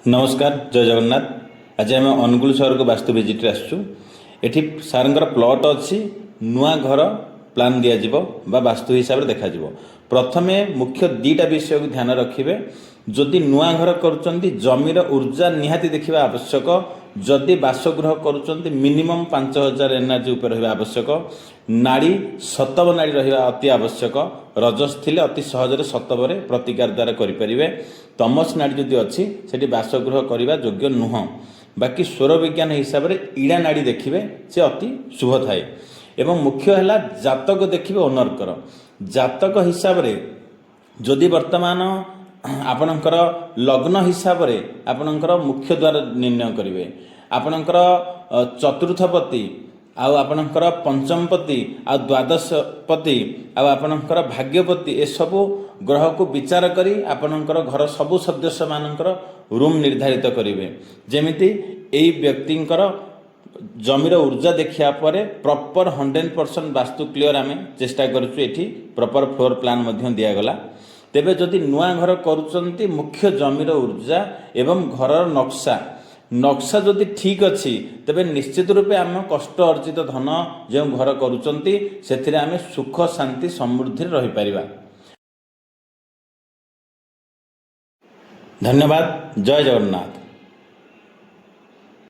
नमस्कार जय जगन्नाथ। आज आम अनुगुल सहर को वास्तु विजिट आसचु। एठी सारंकर प्लॉट अच्छी नुआ घर प्लान दिज्व वास्तु हिसाब से देखा प्रथमे मुख्य दुईटा विषय को ध्यान रखिए। जदि नुआ घर करुँच जमीर ऊर्जा निहाती देखा आवश्यक। जदि बासगृह करुँच मिनिमम 5000 एनर्जी उपर रहा आवश्यक। नाड़ी सतव नाड़ी रहा अति आवश्यक। रजस थिले अति सहजरे सतवरे प्रतिकार द्वारा करें। तमस नाड़ी जदि अच्छी से बासगृह करने योग्य नुह। बाकी स्वर विज्ञान हिसाब से इड़ा नाड़ी देखिए से अति शुभ थाए। एवं मुख्य है जातक देखिए ओनरकर जातक हिसाब से जदि वर्तमान आपणकर लग्न हिसाब से आपणकर मुख्य द्वार निर्णय करेंगे। आपणकर चतुर्थपति आपणकर पंचमपति आ द्वादशपति आपणकर भाग्यपति ए सबु ग्रह को विचार करी आपणकर घर सबु सदस्य मानकर रूम निर्धारित करेंगे। जेमिति एई व्यक्तिंकर जमीर ऊर्जा देखा पर प्रॉपर 100% वास्तु क्लियर आम चेष्टा करूँ। ये प्रॉपर फ्लोर प्लान दिगला। तेबे जदि नुआ घर करुँच मुख्य जमीर ऊर्जा एवं घर नक्शा जदि ठीक अच्छी तेबे निश्चित रूपे आम कष्ट अर्जित धन जो घर करुँच से आम सुख शांति समृद्धि रही पारिबा। धन्यवाद। जय जगन्नाथ।